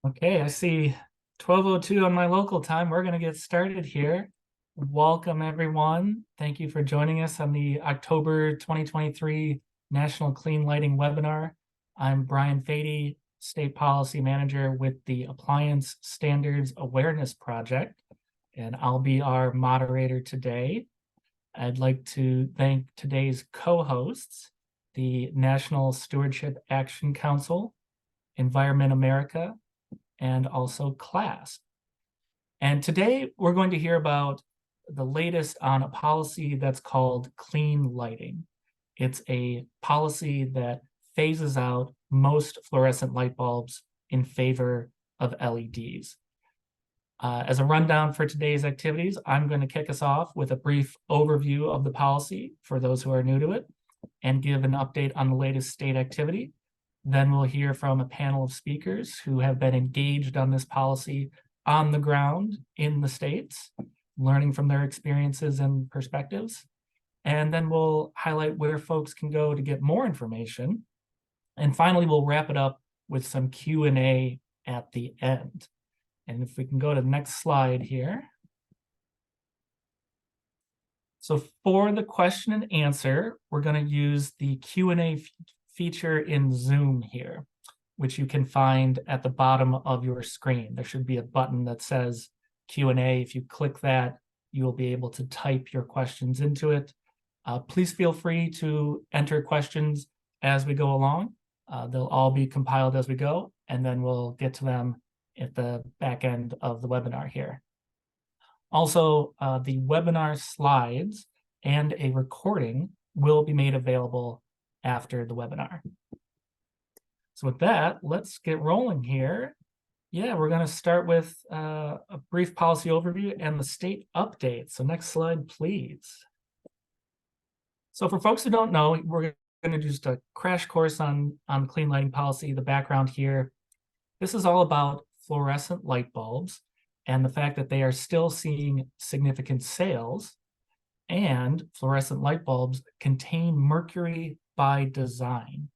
Okay, I see 12:02 on my local time. We're going to get started here. Welcome, everyone. Thank you for joining us on the October 2023 National Clean Lighting webinar. I'm Brian Fady, State Policy Manager with the Appliance Standards Awareness Project, and I'll be our moderator today. I'd like to thank today's co-hosts, the National Stewardship Action Council, Environment America, and also CLASP. And today we're going to hear about the latest on a policy that's called clean lighting. It's a policy that phases out most fluorescent light bulbs in favor of LEDs. As a rundown for today's activities, I'm going to kick us off with a brief overview of the policy for those who are new to it and give an update on the latest state activity. Then we'll hear from a panel of speakers who have been engaged on this policy on the ground in the states, learning from their experiences and perspectives. And then we'll highlight where folks can go to get more information. And finally, we'll wrap it up with some Q&A at the end. And if we can go to the next slide here. So for the question and answer, we're going to use the Q&A feature in Zoom here, which you can find at the bottom of your screen. There should be a button that says Q&A. If you click that, you will be able to type your questions into it. Please feel free to enter questions as we go along. They'll all be compiled as we go, and then we'll get to them at the back end of the webinar here. Also, the webinar slides and a recording will be made available after the webinar. So with that, let's get rolling here. Yeah, we're going to start with a brief policy overview and the state update. So next slide, please. So for folks who don't know, we're going to do just a crash course on clean lighting policy, the background here. This is all about fluorescent light bulbs and the fact that they are still seeing significant sales, and fluorescent light bulbs contain mercury by design.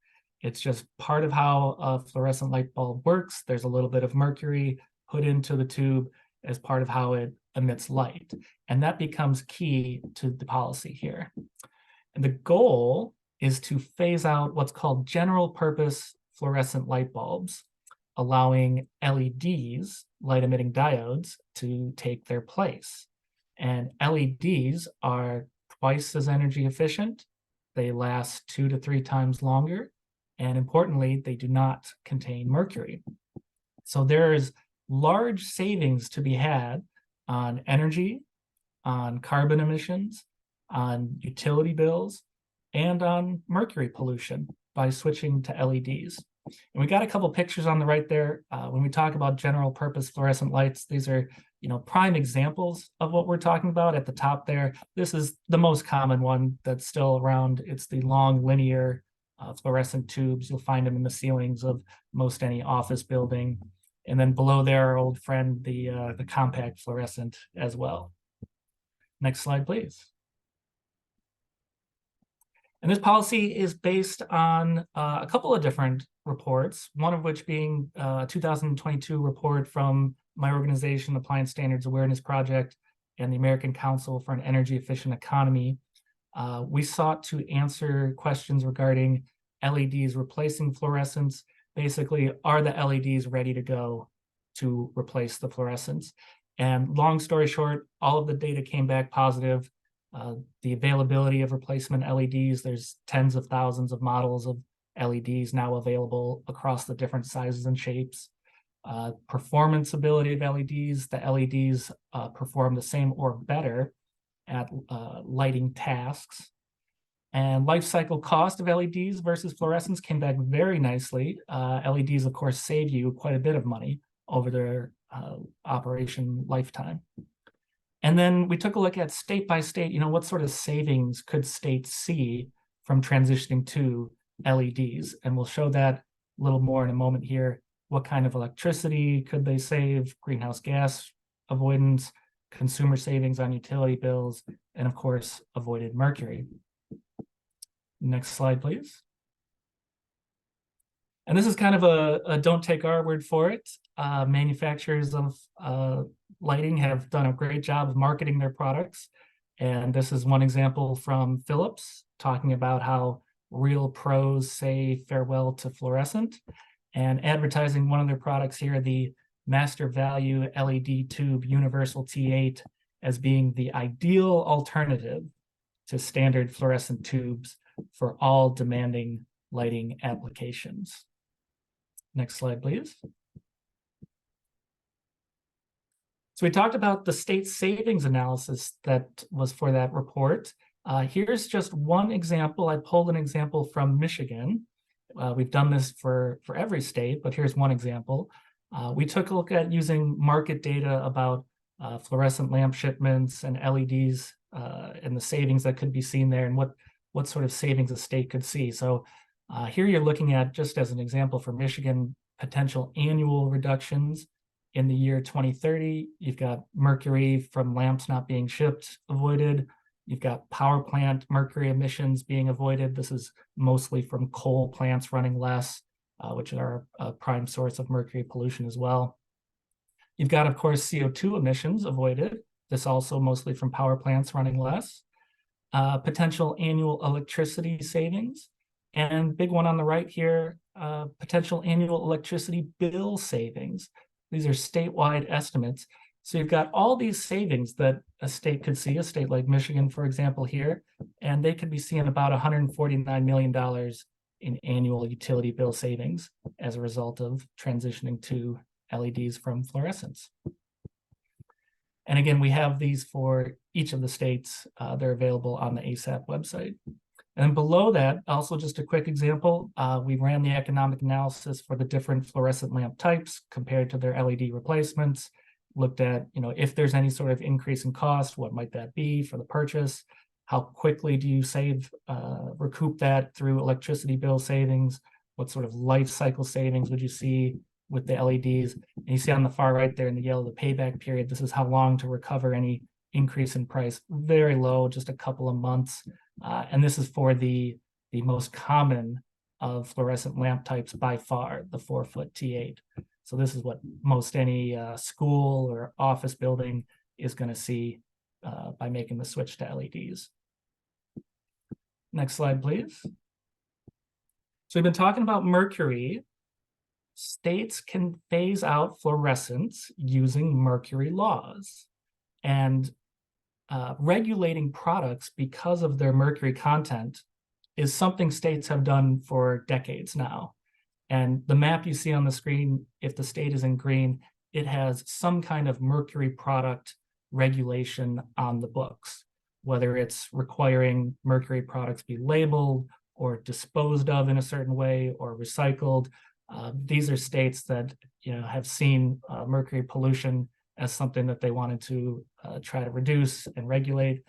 It's just part of how a fluorescent light bulb works. There's a little bit of mercury put into the tube as part of how it emits light. And that becomes key to the policy here. And the goal is to phase out what's called general purpose fluorescent light bulbs, allowing LEDs, light emitting diodes, to take their place. And LEDs are twice as energy efficient. They last 2 to 3 times longer. And importantly, they do not contain mercury. So there's large savings to be had on energy, on carbon emissions, on utility bills, and on mercury pollution by switching to LEDs. And we got a couple pictures on the right there. When we talk about general purpose fluorescent lights, these are prime examples of what we're talking about. At the top there, this is the most common one that's still around. It's the long linear fluorescent tubes. You'll find them in the ceilings of most any office building. And then below there, our old friend, the compact fluorescent as well. Next slide, please. And this policy is based on a couple of different reports, one of which being a 2022 report from my organization, Appliance Standards Awareness Project, and the American Council for an Energy Efficient Economy. We sought to answer questions regarding LEDs replacing fluorescents. Basically, are the LEDs ready to go to replace the fluorescents? And long story short, all of the data came back positive. The availability of replacement LEDs, there's tens of thousands of models of LEDs now available across the different sizes and shapes. Performance ability of LEDs, the LEDs perform the same or better at lighting tasks. And life cycle cost of LEDs versus fluorescents came back very nicely. LEDs, of course, save you quite a bit of money over their operation lifetime. And then we took a look at state by state, what sort of savings could states see from transitioning to LEDs? And we'll show that a little more in a moment here. What kind of electricity could they save, greenhouse gas avoidance, consumer savings on utility bills, and of course, avoided mercury. Next slide, please. And this is kind of a don't take our word for it. manufacturers of lighting have done a great job of marketing their products. And this is one example from Philips, talking about how real pros say farewell to fluorescent, and advertising one of their products here, the Master Value LED Tube Universal T8, as being the ideal alternative to standard fluorescent tubes for all demanding lighting applications. Next slide, please. So we talked about the state savings analysis that was for that report. Here's just one example. I pulled an example from Michigan. We've done this for every state, but here's one example. We took a look at using market data about fluorescent lamp shipments and LEDs and the savings that could be seen there, and what sort of savings a state could see. So here you're looking at, just as an example for Michigan, potential annual reductions in the year 2030. You've got mercury from lamps not being shipped avoided. You've got power plant mercury emissions being avoided. This is mostly from coal plants running less, which are a prime source of mercury pollution as well. You've got, of course, CO2 emissions avoided. This also mostly from power plants running less. Potential annual electricity savings. And big one on the right here, potential annual electricity bill savings. These are statewide estimates. So you've got all these savings that a state could see, a state like Michigan, for example, here, and they could be seeing about $149 million in annual utility bill savings as a result of transitioning to LEDs from fluorescents. And again, we have these for each of the states. They're available on the ASAP website. And below that, also just a quick example, we ran the economic analysis for the different fluorescent lamp types compared to their LED replacements, looked at, if there's any sort of increase in cost, what might that be for the purchase? How quickly do you recoup that through electricity bill savings? What sort of life cycle savings would you see with the LEDs? And you see on the far right there in the yellow, the payback period. This is how long to recover any increase in price. Very low, just a couple of months. And this is for the most common of fluorescent lamp types by far, the 4-foot T8. So this is what most any school or office building is going to see by making the switch to LEDs. Next slide, please. So we've been talking about mercury. States can phase out fluorescents using mercury laws. And regulating products because of their mercury content is something states have done for decades now. And the map you see on the screen, if the state is in green, it has some kind of mercury product regulation on the books, whether it's requiring mercury products be labeled or disposed of in a certain way or recycled. These are states that have seen mercury pollution as something that they wanted to try to reduce and regulate.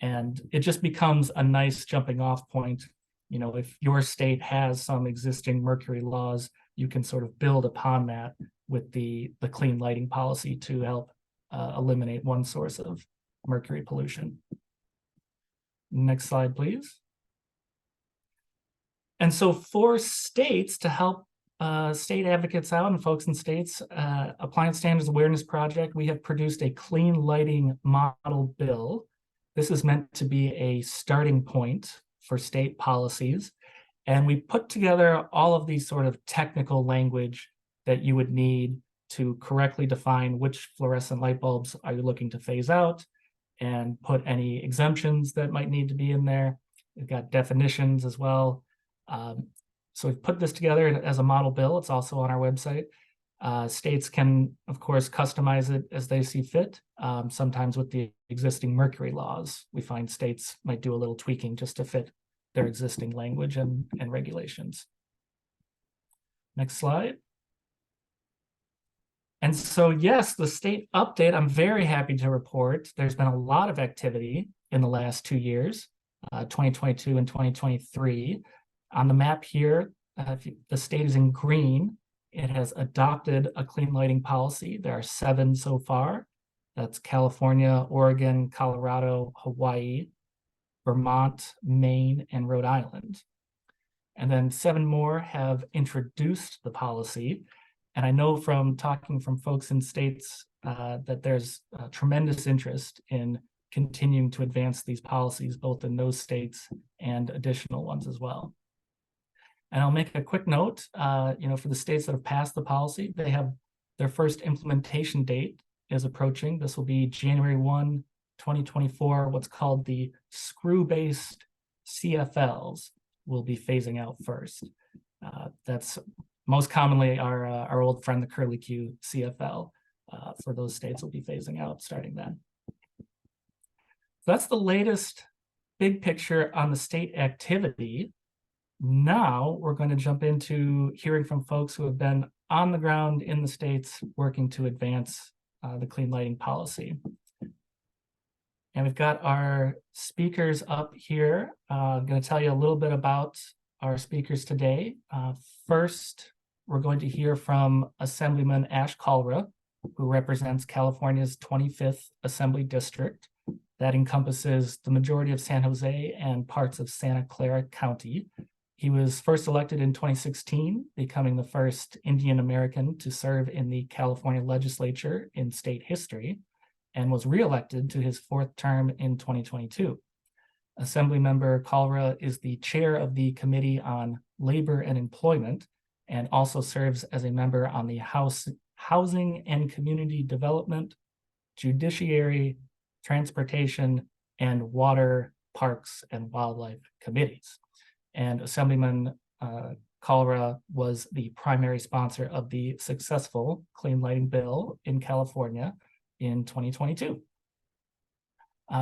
And it just becomes a nice jumping off point. If your state has some existing mercury laws, you can sort of build upon that with the clean lighting policy to help eliminate one source of mercury pollution. Next slide, please. And so for states to help state advocates out and folks in states, Appliance Standards Awareness Project, we have produced a clean lighting model bill. This is meant to be a starting point for state policies. And we put together all of these sort of technical language that you would need to correctly define which fluorescent light bulbs are you looking to phase out, and put any exemptions that might need to be in there. We've got definitions as well. So we've put this together as a model bill. It's also on our website. States can, of course, customize it as they see fit. Sometimes with the existing mercury laws, we find states might do a little tweaking just to fit their existing language and regulations. Next slide. And so, yes, the state update, I'm very happy to report there's been a lot of activity in the last 2 years, 2022 and 2023. On the map here, the state is in green. It has adopted a clean lighting policy. There are 7 so far. That's California, Oregon, Colorado, Hawaii, Vermont, Maine, and Rhode Island. And then 7 more have introduced the policy. And I know from talking from folks in states that there's tremendous interest in continuing to advance these policies, both in those states and additional ones as well. And I'll make a quick note, for the states that have passed the policy, they have their first implementation date is approaching. This will be January 1, 2024. What's called the screw-based CFLs will be phasing out first. That's most commonly our old friend, the curlicue CFL, for those states will be phasing out starting then. So that's the latest big picture on the state activity. Now we're going to jump into hearing from folks who have been on the ground in the states working to advance the clean lighting policy. And we've got our speakers up here. I'm going to tell you a little bit about our speakers today. First, we're going to hear from Assemblyman Ash Kalra, who represents California's 25th Assembly District. That encompasses the majority of San Jose and parts of Santa Clara County. He was first elected in 2016, becoming the first Indian American to serve in the California legislature in state history, and was reelected to his fourth term in 2022. Assemblymember Kalra is the chair of the Committee on Labor and Employment, and also serves as a member on the Housing and Community Development, Judiciary, Transportation, and Water, Parks, and Wildlife Committees. And Assemblyman Kalra was the primary sponsor of the successful clean lighting bill in California in 2022.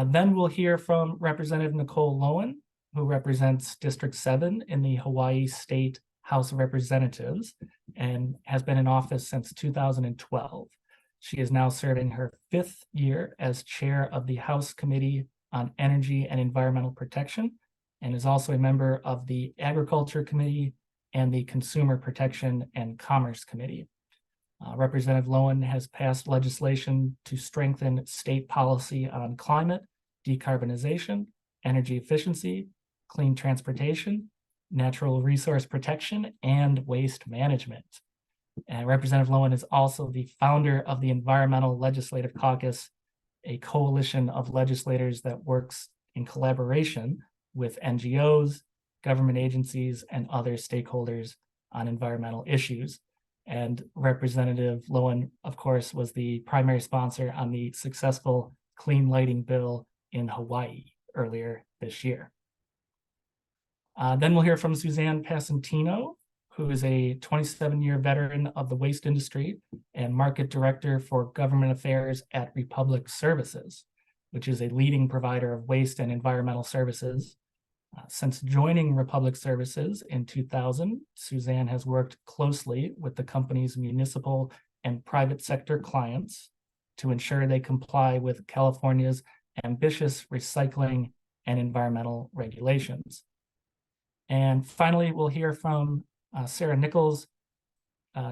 Then we'll hear from Representative Nicole Lowen, who represents District 7 in the Hawaii State House of Representatives and has been in office since 2012. She is now serving her 5th year as chair of the House Committee on Energy and Environmental Protection, and is also a member of the Agriculture Committee and the Consumer Protection and Commerce Committee. Representative Lowen has passed legislation to strengthen state policy on climate, decarbonization, energy efficiency, clean transportation, natural resource protection, and waste management. And Representative Lowen is also the founder of the Environmental Legislative Caucus, a coalition of legislators that works in collaboration with NGOs, government agencies, and other stakeholders on environmental issues. And Representative Lowen, of course, was the primary sponsor on the successful clean lighting bill in Hawaii earlier this year. Then we'll hear from Suzanne Passantino, who is a 27-year veteran of the waste industry and market director for government affairs at Republic Services, which is a leading provider of waste and environmental services. Since joining Republic Services in 2000, Suzanne has worked closely with the company's municipal and private sector clients to ensure they comply with California's ambitious recycling and environmental regulations. And finally, we'll hear from Sarah Nichols.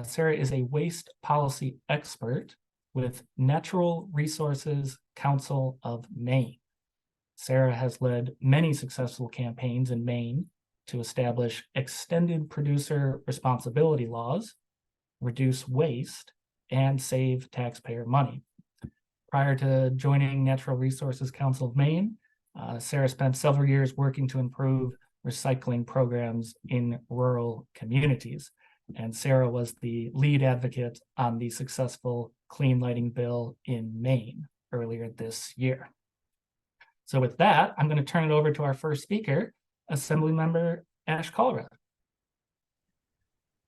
Sarah is a waste policy expert with Natural Resources Council of Maine. Sarah has led many successful campaigns in Maine to establish extended producer responsibility laws, reduce waste, and save taxpayer money. Prior to joining Natural Resources Council of Maine, Sarah spent several years working to improve recycling programs in rural communities. And Sarah was the lead advocate on the successful clean lighting bill in Maine earlier this year. So with that, I'm going to turn it over to our first speaker, Assemblymember Ash Kalra.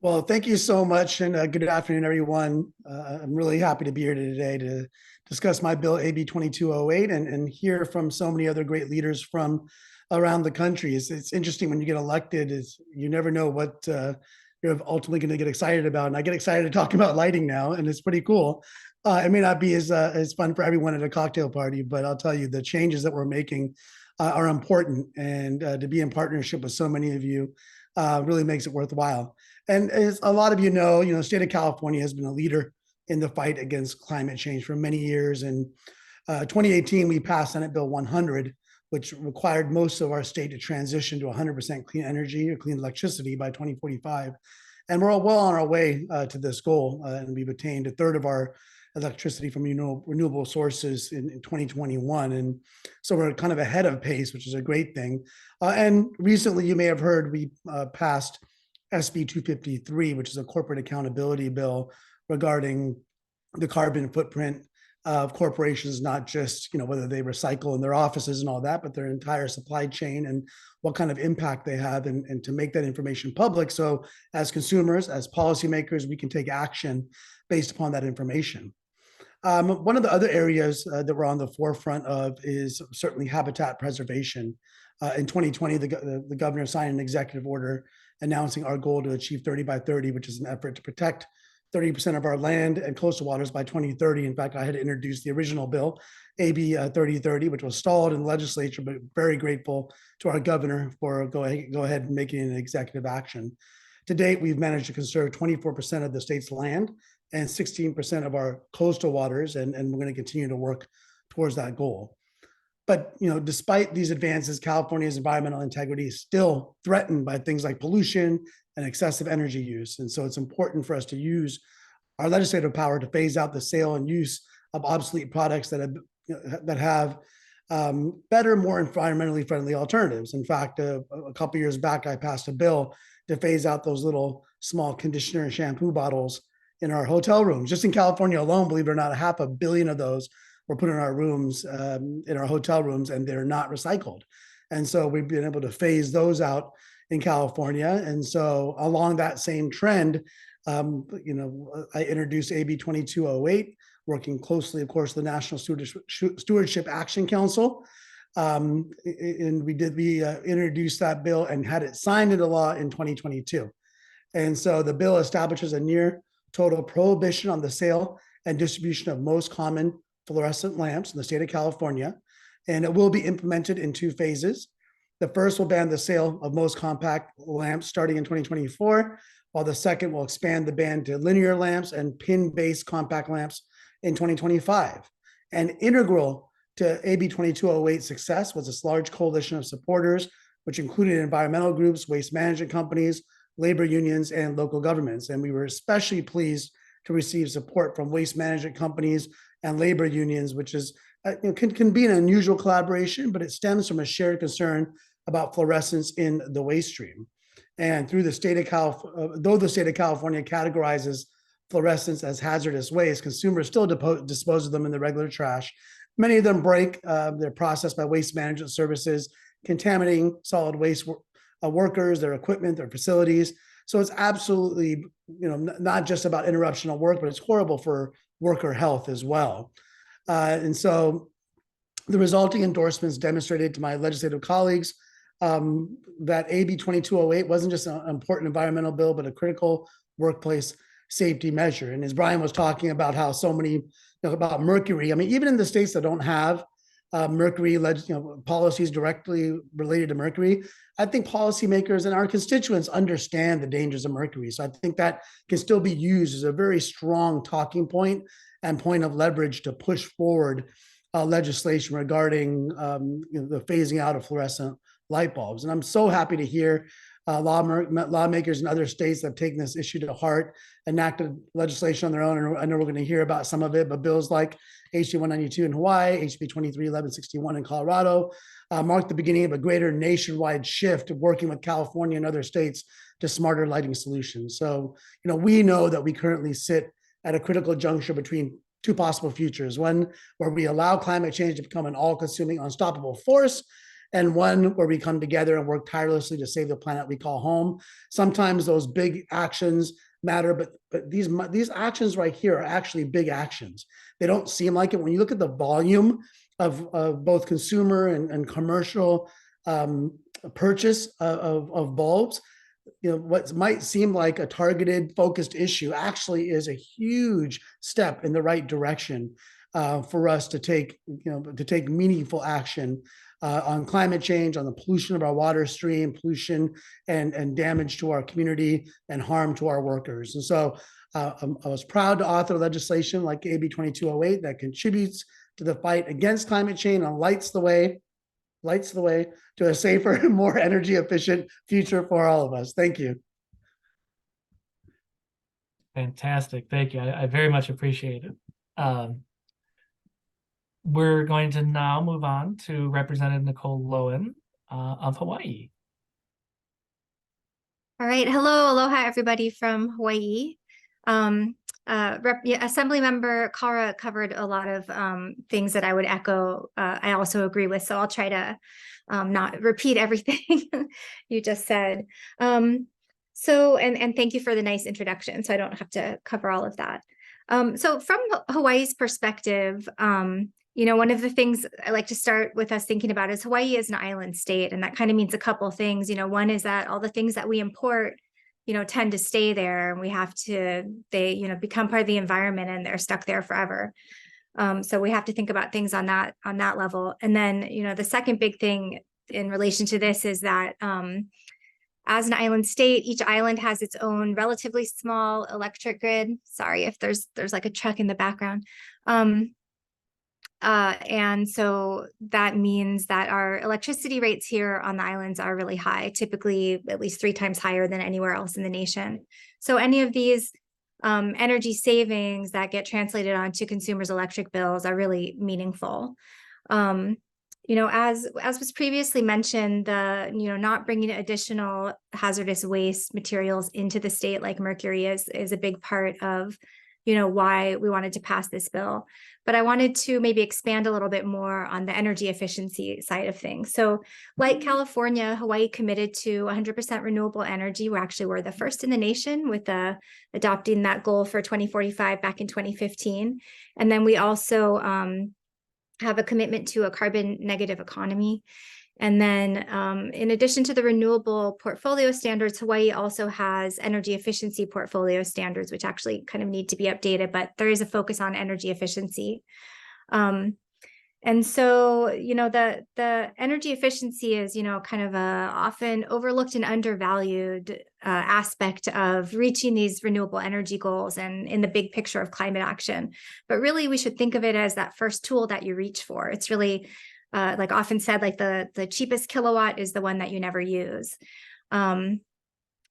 Well, thank you so much, and good afternoon, everyone. I'm really happy to be here today to discuss my bill, AB 2208, and hear from so many other great leaders from around the country. It's interesting when you get elected, is you never know what you're ultimately going to get excited about. And I get excited to talk about lighting now, and it's pretty cool. It may not be as fun for everyone at a cocktail party, but I'll tell you, the changes that we're making are important, and to be in partnership with so many of you really makes it worthwhile. And as a lot of you know, the state of California has been a leader in the fight against climate change for many years. In 2018, we passed Senate Bill 100, which required most of our state to transition to 100% clean energy or clean electricity by 2045. And we're well on our way to this goal. And we've attained a third of our electricity from renewable sources in 2021. And so we're kind of ahead of pace, which is a great thing. And recently, you may have heard, we passed SB 253, which is a corporate accountability bill regarding the carbon footprint of corporations, not just whether they recycle in their offices and all that, but their entire supply chain and what kind of impact they have, and to make that information public. So as consumers, as policymakers, we can take action based upon that information. One of the other areas that we're on the forefront of is certainly habitat preservation. In 2020, the governor signed an executive order announcing our goal to achieve 30 by 30, which is an effort to protect 30% of our land and coastal waters by 2030. In fact, I had introduced the original bill, AB 3030, which was stalled in the legislature, but very grateful to our governor for go ahead and making an executive action. To date, we've managed to conserve 24% of the state's land and 16% of our coastal waters, and we're going to continue to work towards that goal. But despite these advances, California's environmental integrity is still threatened by things like pollution and excessive energy use. And so it's important for us to use our legislative power to phase out the sale and use of obsolete products that have better, more environmentally friendly alternatives. In fact, a couple years back, I passed a bill to phase out those little small conditioner and shampoo bottles in our hotel rooms. Just in California alone, believe it or not, 500 million of those were put in our rooms, in our hotel rooms, and they're not recycled. And so we've been able to phase those out in California. And so along that same trend, I introduced AB 2208, working closely, of course, the National Stewardship Action Council. And we introduced that bill and had it signed into law in 2022. And so the bill establishes a near total prohibition on the sale and distribution of most common fluorescent lamps in the state of California, and it will be implemented in 2 phases. The first will ban the sale of most compact lamps starting in 2024, while the second will expand the ban to linear lamps and pin-based compact lamps in 2025. And integral to AB 2208's success was this large coalition of supporters, which included environmental groups, waste management companies, labor unions, and local governments. And we were especially pleased to receive support from waste management companies and labor unions, which is can be an unusual collaboration, but it stems from a shared concern about fluorescence in the waste stream. And through the state of California, though the state of California categorizes fluorescents as hazardous waste, consumers still dispose of them in the regular trash. Many of them break, they're processed by waste management services, contaminating solid waste workers, their equipment, their facilities. So it's absolutely, not just about interruption of work, but it's horrible for worker health as well. And so the resulting endorsements demonstrated to my legislative colleagues that AB 2208 wasn't just an important environmental bill, but a critical workplace safety measure. And as Brian was talking about how so many, about mercury, I mean, even in the states that don't have mercury policies directly related to mercury, I think policymakers and our constituents understand the dangers of mercury. So I think that can still be used as a very strong talking point and point of leverage to push forward legislation regarding the phasing out of fluorescent light bulbs. And I'm so happy to hear lawmakers in other states have taken this issue to heart, enacted legislation on their own. And I know we're going to hear about some of it, but bills like HB 192 in Hawaii, HB 231161 in Colorado, marked the beginning of a greater nationwide shift of working with California and other states to smarter lighting solutions. So, we know that we currently sit at a critical juncture between 2 possible futures, one where we allow climate change to become an all-consuming, unstoppable force, and one where we come together and work tirelessly to save the planet we call home. Sometimes those big actions matter, but these actions right here are actually big actions. They don't seem like it. When you look at the volume of both consumer and commercial purchase of bulbs, what might seem like a targeted, focused issue actually is a huge step in the right direction for us to take meaningful action on climate change, on the pollution of our water stream, pollution and damage to our community and harm to our workers. And so I was proud to author legislation like AB 2208 that contributes to the fight against climate change and lights the way to a safer and more energy efficient future for all of us. Thank you. Fantastic. Thank you. I very much appreciate it. Um, we're going to now move on to Representative Nicole Lowen of Hawaii. All right. Hello. Aloha, everybody from Hawaii. Assemblymember Kara covered a lot of things that I would echo. I also agree with, so I'll try to not repeat everything you just said. And thank you for the nice introduction, so I don't have to cover all of that. So from Hawaii's perspective, one of the things I like to start with us thinking about is Hawaii is an island state, and that kind of means a couple of things. One is that all the things that we import, tend to stay there, and they become part of the environment, and they're stuck there forever. So we have to think about things on that level. And then, the second big thing in relation to this is that as an island state, each island has its own relatively small electric grid. Sorry if there's like a truck in the background. And so that means that our electricity rates here on the islands are really high, typically at least 3 times higher than anywhere else in the nation. So any of these energy savings that get translated onto consumers' electric bills are really meaningful. As was previously mentioned, not bringing additional hazardous waste materials into the state like mercury is a big part of why we wanted to pass this bill. But I wanted to maybe expand a little bit more on the energy efficiency side of things. So like California, Hawaii committed to 100% renewable energy. We're the first in the nation with adopting that goal for 2045 back in 2015. And then we also have a commitment to a carbon negative economy. And then in addition to the renewable portfolio standards, Hawaii also has energy efficiency portfolio standards, which actually kind of need to be updated, but there is a focus on energy efficiency. And so, the energy efficiency is, kind of a often overlooked and undervalued aspect of reaching these renewable energy goals and in the big picture of climate action. But really, we should think of it as that first tool that you reach for. It's really like often said, like the cheapest kilowatt is the one that you never use. And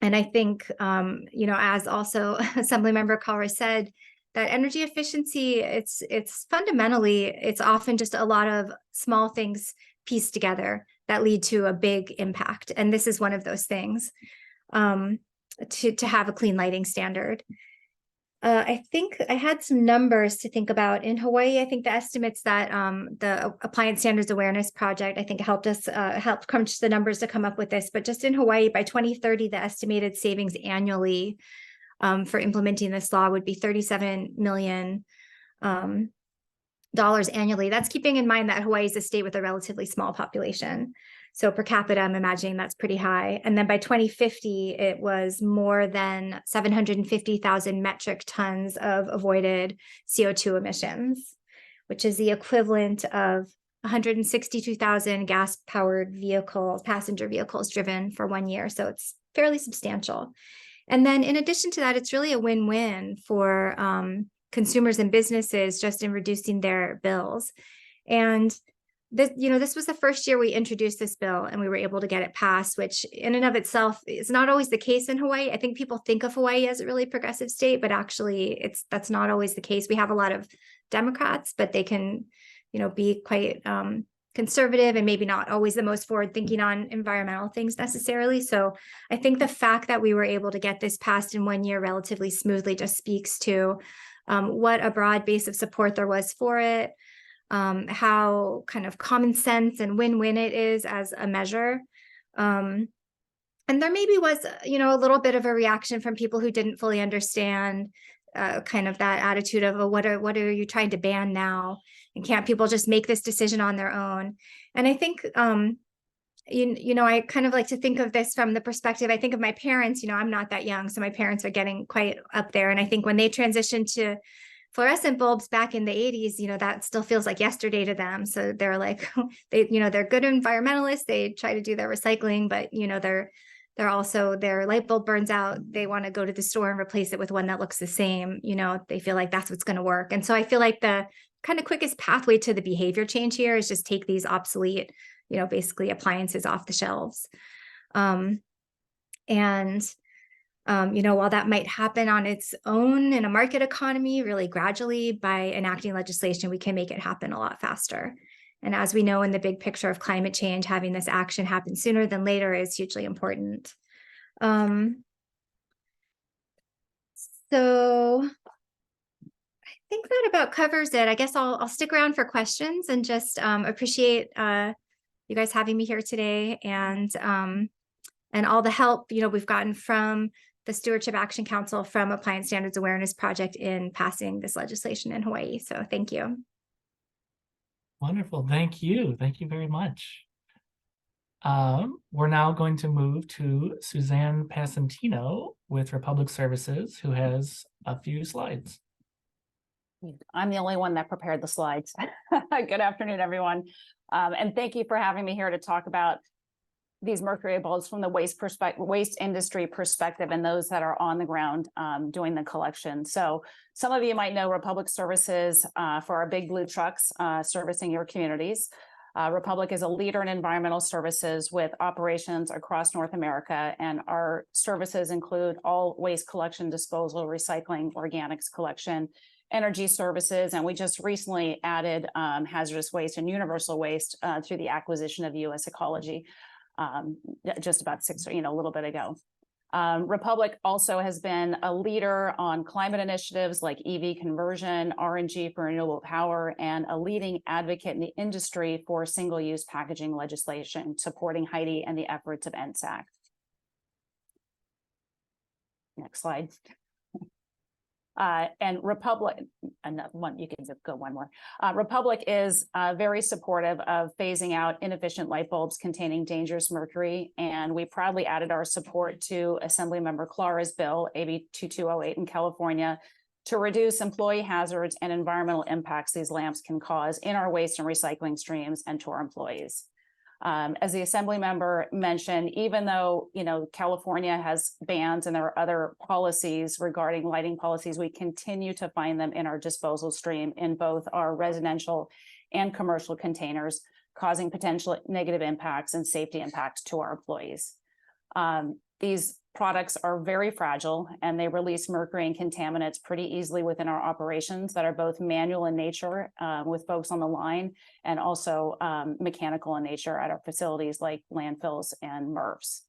I think, as also Assemblymember Kaura said, that energy efficiency, it's fundamentally, it's often just a lot of small things pieced together that lead to a big impact. And this is one of those things, to have a clean lighting standard. I think I had some numbers to think about. In Hawaii, I think the estimates that the Appliance Standards Awareness Project, I think helped crunch the numbers to come up with this. But just in Hawaii, by 2030, the estimated savings annually for implementing this law would be $37 million annually. That's keeping in mind that Hawaii is a state with a relatively small population. So per capita, I'm imagining that's pretty high. And then by 2050, it was more than 750,000 metric tons of avoided CO2 emissions, which is the equivalent of 162,000 gas-powered passenger vehicles driven for 1 year. So it's fairly substantial. And then in addition to that, it's really a win-win for consumers and businesses just in reducing their bills. And this was the first year we introduced this bill and we were able to get it passed, which in and of itself is not always the case in Hawaii. I think people think of Hawaii as a really progressive state, but actually that's not always the case. We have a lot of Democrats, but they can, be quite conservative and maybe not always the most forward thinking on environmental things necessarily. So I think the fact that we were able to get this passed in 1 year relatively smoothly just speaks to what a broad base of support there was for it. How kind of common sense and win-win it is as a measure. And there maybe was, a little bit of a reaction from people who didn't fully understand kind of that attitude of, what are you trying to ban now? And can't people just make this decision on their own? And I think, I kind of like to think of this from the perspective, I think of my parents, I'm not that young, so my parents are getting quite up there. And I think when they transitioned to fluorescent bulbs back in the 80s, that still feels like yesterday to them. So they're like, they're good environmentalists. They try to do their recycling, but, they're also, their light bulb burns out. They want to go to the store and replace it with one that looks the same. They feel like that's what's going to work. And so I feel like the kind of quickest pathway to the behavior change here is just take these obsolete, basically appliances off the shelves. And While that might happen on its own in a market economy, really gradually, by enacting legislation, we can make it happen a lot faster. And as we know in the big picture of climate change, having this action happen sooner than later is hugely important. So I think that about covers it. I guess I'll stick around for questions and just appreciate you guys having me here today, and all the help we've gotten from the Stewardship Action Council, from Appliance Standards Awareness Project in passing this legislation in Hawaii. So thank you. Wonderful. Thank you. Thank you very much. We're now going to move to Suzanne Passantino with Republic Services, who has a few slides. I'm the only one that prepared the slides. Good afternoon, everyone. And thank you for having me here to talk about these mercury bulbs from the waste industry perspective, and those that are on the ground doing the collection. So some of you might know Republic Services for our big blue trucks servicing your communities. Republic is a leader in environmental services with operations across North America, and our services include all waste collection, disposal, recycling, organics collection, energy services, and we just recently added hazardous waste and universal waste through the acquisition of US Ecology. Just about a little bit ago. Republic also has been a leader on climate initiatives like EV conversion, RNG for renewable power, and a leading advocate in the industry for single-use packaging legislation, supporting Heidi and the efforts of NSAC. Next slide. And Republic, another one, you can go one more. Republic is very supportive of phasing out inefficient light bulbs containing dangerous mercury, and we proudly added our support to Assemblymember Clara's bill, AB 2208 in California, to reduce employee hazards and environmental impacts these lamps can cause in our waste and recycling streams and to our employees. As the Assembly member mentioned, even though California has bans and there are other policies regarding lighting policies, we continue to find them in our disposal stream in both our residential and commercial containers, causing potential negative impacts and safety impacts to our employees. These products are very fragile, and they release mercury and contaminants pretty easily within our operations that are both manual in nature with folks on the line, and also mechanical in nature at our facilities like landfills and MRFs.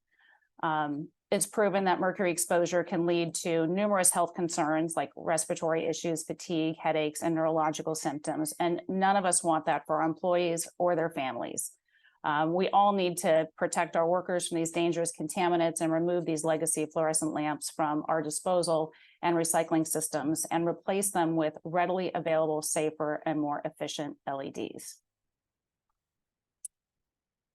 It's proven that mercury exposure can lead to numerous health concerns like respiratory issues, fatigue, headaches, and neurological symptoms, and none of us want that for our employees or their families. We all need to protect our workers from these dangerous contaminants and remove these legacy fluorescent lamps from our disposal and recycling systems and replace them with readily available, safer, and more efficient LEDs.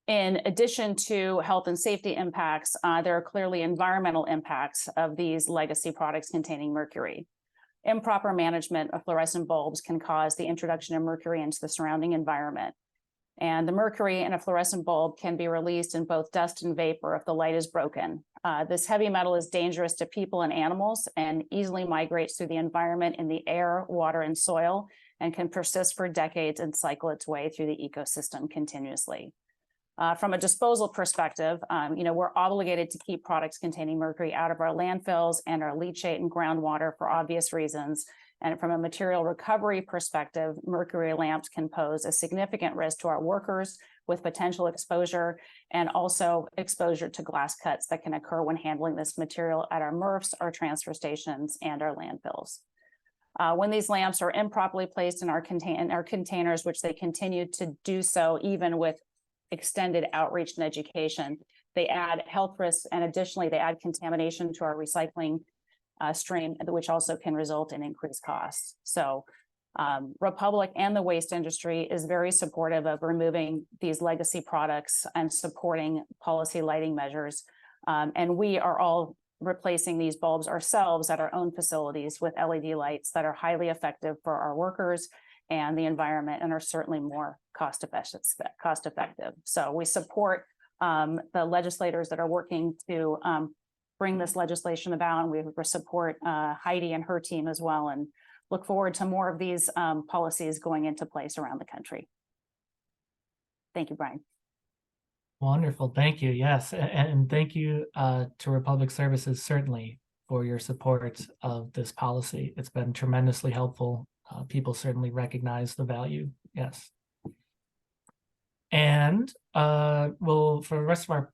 In addition to health and safety impacts, there are clearly environmental impacts of these legacy products containing mercury. Improper management of fluorescent bulbs can cause the introduction of mercury into the surrounding environment. And the mercury in a fluorescent bulb can be released in both dust and vapor if the light is broken. This heavy metal is dangerous to people and animals and easily migrates through the environment in the air, water, and soil, and can persist for decades and cycle its way through the ecosystem continuously. From a disposal perspective, we're obligated to keep products containing mercury out of our landfills and our leachate and groundwater for obvious reasons. And from a material recovery perspective, mercury lamps can pose a significant risk to our workers with potential exposure and also exposure to glass cuts that can occur when handling this material at our MRFs, our transfer stations, and our landfills. When these lamps are improperly placed in our containers, which they continue to do so even with extended outreach and education, they add health risks, and additionally, they add contamination to our recycling stream, which also can result in increased costs. So Republic and the waste industry is very supportive of removing these legacy products and supporting policy lighting measures. And we are all replacing these bulbs ourselves at our own facilities with LED lights that are highly effective for our workers and the environment, and are certainly more cost effective. So we support the legislators that are working to bring this legislation about, and we support Heidi and her team as well, and look forward to more of these policies going into place around the country. Thank you, Brian. Wonderful, thank you. Yes, and thank you to Republic Services, certainly. for your support of this policy. It's been tremendously helpful. People certainly recognize the value. Yes. And for the rest of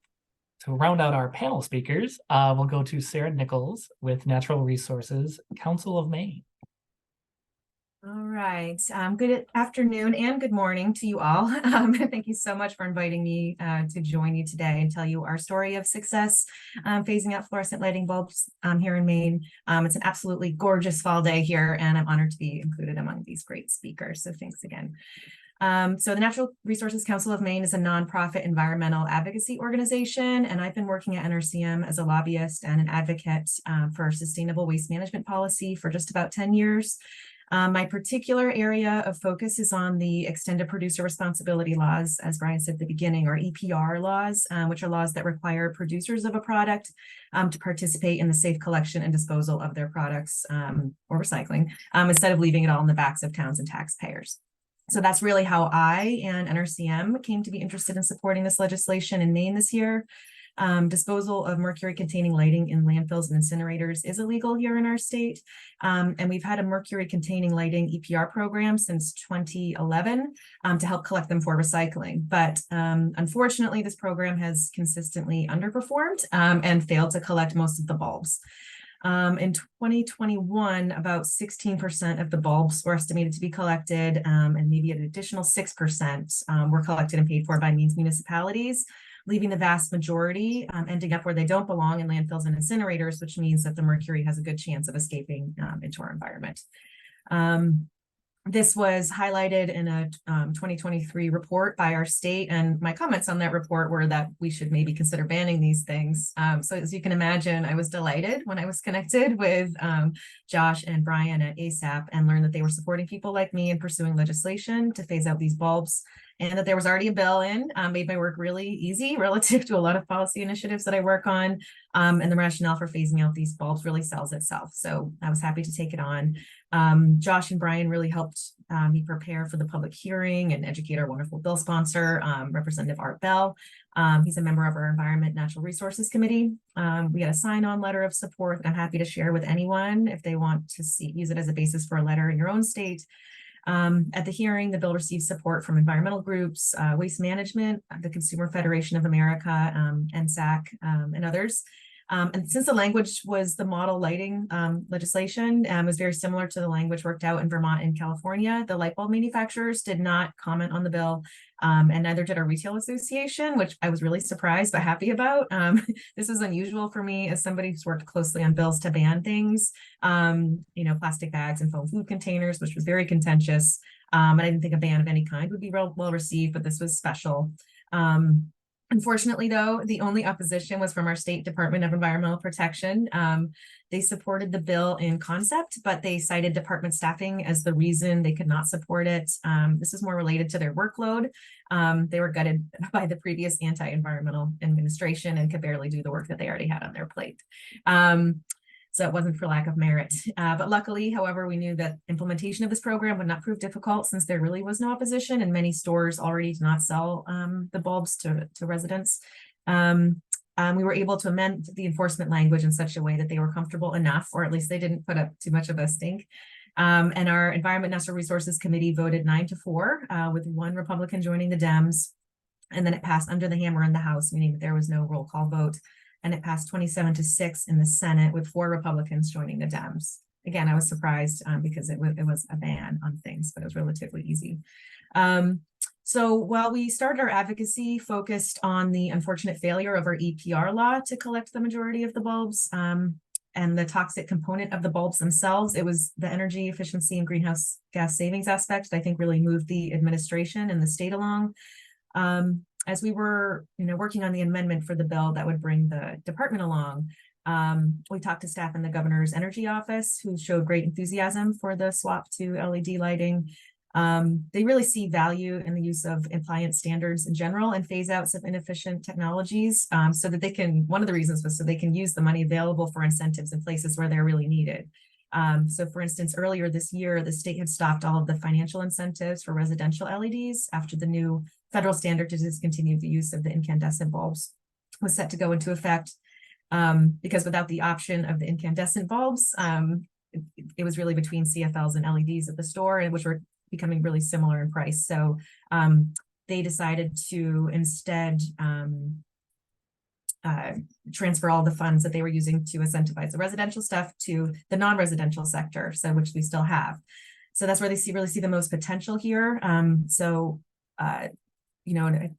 to round out our panel speakers, we'll go to Sarah Nichols with Natural Resources Council of Maine. All right. Good afternoon and good morning to you all. Thank you so much for inviting me to join you today and tell you our story of success phasing out fluorescent lighting bulbs here in Maine. It's an absolutely gorgeous fall day here, and I'm honored to be included among these great speakers. So thanks again. So the Natural Resources Council of Maine is a nonprofit environmental advocacy organization, and I've been working at NRCM as a lobbyist and an advocate for sustainable waste management policy for just about 10 years. My particular area of focus is on the extended producer responsibility laws, as Brian said at the beginning, or EPR laws, which are laws that require producers of a product to participate in the safe collection and disposal of their products or recycling, instead of leaving it all in the backs of towns and taxpayers. So that's really how I and NRCM came to be interested in supporting this legislation in Maine this year. Disposal of mercury-containing lighting in landfills and incinerators is illegal here in our state. And we've had a mercury-containing lighting EPR program since 2011 to help collect them for recycling. But unfortunately, this program has consistently underperformed and failed to collect most of the bulbs. In 2021, about 16% of the bulbs were estimated to be collected, and maybe an additional 6% were collected and paid for by Maine's municipalities, leaving the vast majority ending up where they don't belong in landfills and incinerators, which means that the mercury has a good chance of escaping into our environment. This was highlighted in a 2023 report by our state, and my comments on that report were that we should maybe consider banning these things. So as you can imagine, I was delighted when I was connected with Josh and Brian at ASAP and learned that they were supporting people like me in pursuing legislation to phase out these bulbs, and that there was already a bill in, made my work really easy relative to a lot of policy initiatives that I work on. And the rationale for phasing out these bulbs really sells itself. So I was happy to take it on. Josh and Brian really helped me prepare for the public hearing and educate our wonderful bill sponsor, Representative Art Bell. He's a member of our Environment Natural Resources Committee. We got a sign-on letter of support that I'm happy to share with anyone if they want to use it as a basis for a letter in your own state. At the hearing, the bill received support from environmental groups, Waste Management, the Consumer Federation of America, NSAC, and others. And since the language was the model lighting legislation, was very similar to the language worked out in Vermont and California, the light bulb manufacturers did not comment on the bill, and neither did our retail association, which I was really surprised but happy about. This is unusual for me as somebody who's worked closely on bills to ban things, plastic bags and foam food containers, which was very contentious. And I didn't think a ban of any kind would be well received, but this was special. Unfortunately, though, the only opposition was from our State Department of Environmental Protection. They supported the bill in concept, but they cited department staffing as the reason they could not support it. This is more related to their workload. They were gutted by the previous anti-environmental administration and could barely do the work that they already had on their plate. So it wasn't for lack of merit. But luckily, however, we knew that implementation of this program would not prove difficult since there really was no opposition and many stores already did not sell the bulbs to residents. We were able to amend the enforcement language in such a way that they were comfortable enough, or at least they didn't put up too much of a stink. And our Environment Natural Resources Committee voted 9-4 with one Republican joining the Dems. And then it passed under the hammer in the House, meaning that there was no roll call vote. And it passed 27-6 in the Senate with 4 Republicans joining the Dems. Again, I was surprised because it was a ban on things, but it was relatively easy. So while we started our advocacy focused on the unfortunate failure of our EPR law to collect the majority of the bulbs and the toxic component of the bulbs themselves, it was the energy efficiency and greenhouse gas savings aspect that I think really moved the administration and the state along. As we were, working on the amendment for the bill that would bring the department along, we talked to staff in the governor's energy office who showed great enthusiasm for the swap to LED lighting. They really see value in the use of appliance standards in general and phase outs of inefficient technologies so that they can, one of the reasons was so they can use the money available for incentives in places where they're really needed. So for instance, earlier this year, the state had stopped all of the financial incentives for residential LEDs after the new federal standard to discontinue the use of the incandescent bulbs was set to go into effect. because without the option of the incandescent bulbs, it was really between CFLs and LEDs at the store, and which were becoming really similar in price. So they decided to instead transfer all the funds that they were using to incentivize the residential stuff to the non-residential sector, so which we still have. So that's where they really see the most potential here. You know,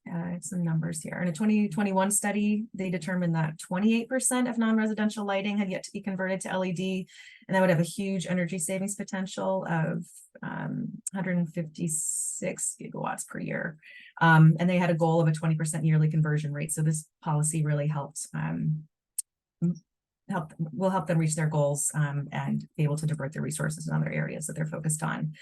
some numbers here. In a 2021 study, they determined that 28% of non-residential lighting had yet to be converted to LED, and that would have a huge energy savings potential of 156 gigawatts per year. And they had a goal of a 20% yearly conversion rate. So this policy really will help them reach their goals and be able to divert their resources in other areas that they're focused on.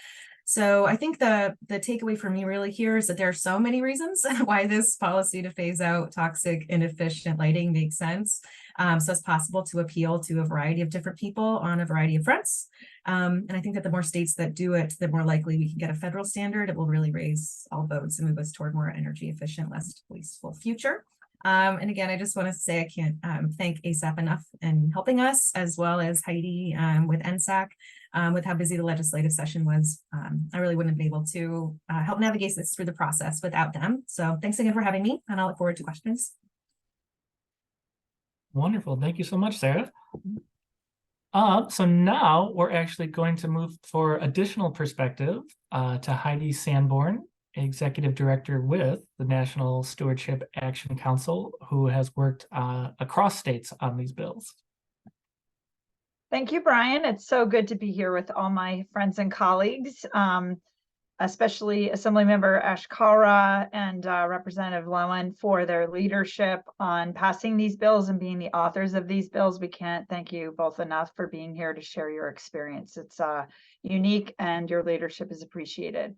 So I think the takeaway for me really here is that there are so many reasons why this policy to phase out toxic, inefficient lighting makes sense. So it's possible to appeal to a variety of different people on a variety of fronts. And I think that the more states that do it, the more likely we can get a federal standard. It will really raise all boats and move us toward more energy efficient, less wasteful future. And again, I just want to say I can't thank ASAP enough in helping us, as well as Heidi with NSAC, with how busy the legislative session was. I really wouldn't have been able to help navigate this through the process without them. So thanks again for having me, and I'll look forward to questions. Wonderful. Thank you so much, Sarah. So now we're actually going to move for additional perspective to Heidi Sanborn, Executive Director with the National Stewardship Action Council, who has worked across states on these bills. Thank you, Brian. It's so good to be here with all my friends and colleagues, especially Assemblymember Ashkara and Representative Lowen for their leadership on passing these bills and being the authors of these bills. We can't thank you both enough for being here to share your experience. It's unique and your leadership is appreciated.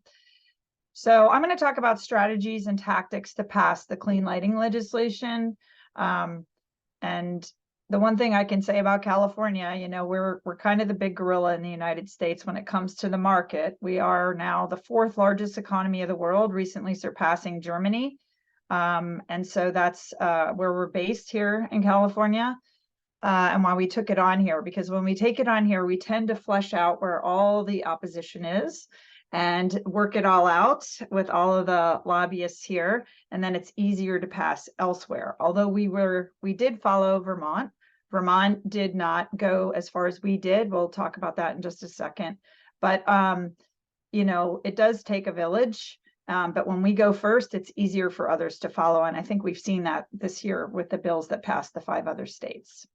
So I'm going to talk about strategies and tactics to pass the clean lighting legislation. And the one thing I can say about California, you know, we're kind of the big gorilla in the United States when it comes to the market. We are now the 4th largest economy of the world, recently surpassing Germany. And so that's where we're based here in California. And why we took it on here, because when we take it on here, we tend to flesh out where all the opposition is and work it all out with all of the lobbyists here, and then it's easier to pass elsewhere. Although we did follow Vermont. Vermont did not go as far as we did. We'll talk about that in just a second. But you know, it does take a village. But when we go first, it's easier for others to follow. And I think we've seen that this year with the bills that passed the 5 other states.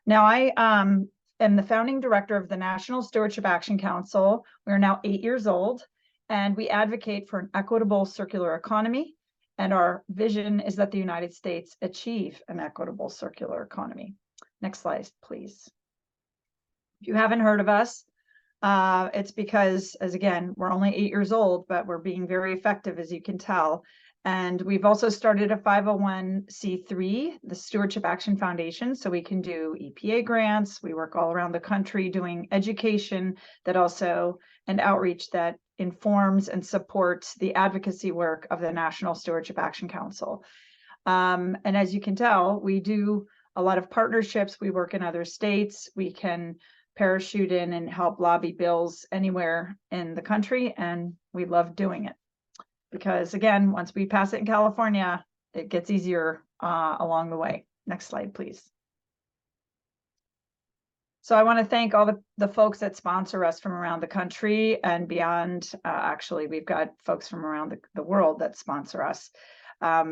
Now, I am the founding director of the National Stewardship Action Council. We are now 8 years old, and we advocate for an equitable circular economy. And our vision is that the United States achieve an equitable circular economy. Next slide, please. If you haven't heard of us, it's because, as again, we're only 8 years old, but we're being very effective, as you can tell. And we've also started a 501c3, the Stewardship Action Foundation, so we can do EPA grants. We work all around the country doing education that also, and outreach that informs and supports the advocacy work of the National Stewardship Action Council. And as you can tell, we do a lot of partnerships. We work in other states. We can parachute in and help lobby bills anywhere in the country, and we love doing it. Because again, once we pass it in California, it gets easier along the way. Next slide, please. So I want to thank all the folks that sponsor us from around the country and beyond. Actually, we've got folks from around the world that sponsor us.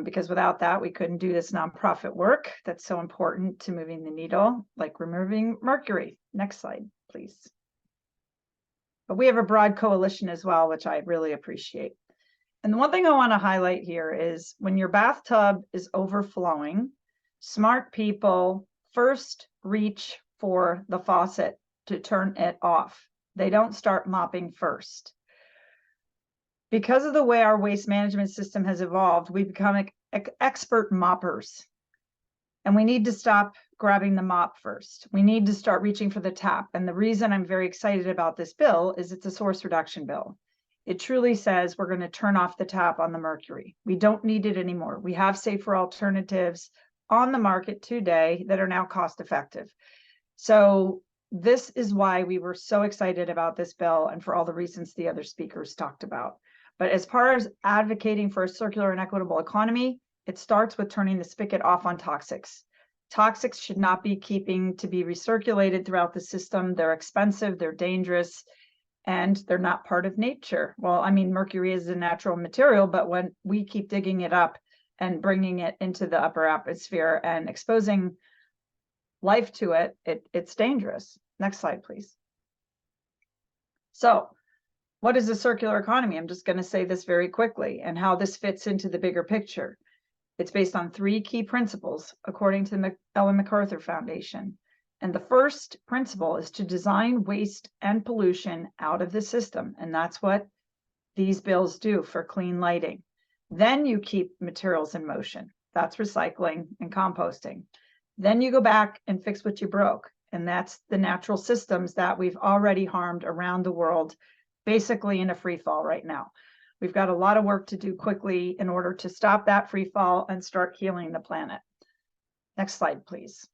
Because without that, we couldn't do this nonprofit work that's so important to moving the needle, like removing mercury. Next slide, please. But we have a broad coalition as well, which I really appreciate. And the one thing I want to highlight here is when your bathtub is overflowing, smart people first reach for the faucet to turn it off. They don't start mopping first. Because of the way our waste management system has evolved, we've become expert moppers. And we need to stop grabbing the mop first. We need to start reaching for the tap. And the reason I'm very excited about this bill is it's a source reduction bill. It truly says we're going to turn off the tap on the mercury. We don't need it anymore. We have safer alternatives. on the market today that are now cost effective. So this is why we were so excited about this bill, and for all the reasons the other speakers talked about. But as far as advocating for a circular and equitable economy, it starts with turning the spigot off on toxics. Toxics should not be keeping to be recirculated throughout the system. They're expensive, they're dangerous, and they're not part of nature. Well, I mean, mercury is a natural material, but when we keep digging it up and bringing it into the upper atmosphere and exposing life to it, it's dangerous. Next slide, please. So what is a circular economy? I'm just going to say this very quickly and how this fits into the bigger picture. It's based on 3 key principles, according to the Ellen MacArthur Foundation. And the first principle is to design waste and pollution out of the system. And that's what these bills do for clean lighting. Then you keep materials in motion. That's recycling and composting. Then you go back and fix what you broke. And that's the natural systems that we've already harmed around the world, basically in a free fall right now. We've got a lot of work to do quickly in order to stop that free fall and start healing the planet. Next slide, please.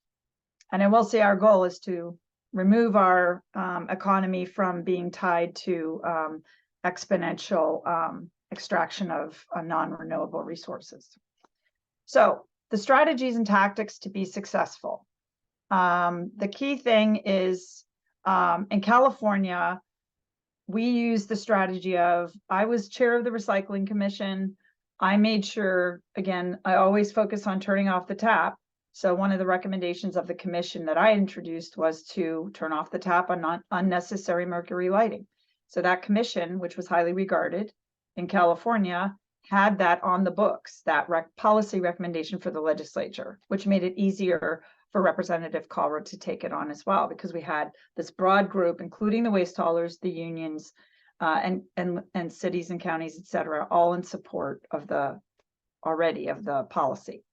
And I will say our goal is to remove our economy from being tied to exponential extraction of non-renewable resources. So the strategies and tactics to be successful. The key thing is in California, we use the strategy of, I was chair of the Recycling Commission. I made sure, again, I always focus on turning off the tap. So one of the recommendations of the commission that I introduced was to turn off the tap on unnecessary mercury lighting. So that commission, which was highly regarded in California, had that on the books, that policy recommendation for the legislature, which made it easier for Representative Colruyt to take it on as well, because we had this broad group, including the waste haulers, the unions, and cities and counties, et cetera, all in support of the policy.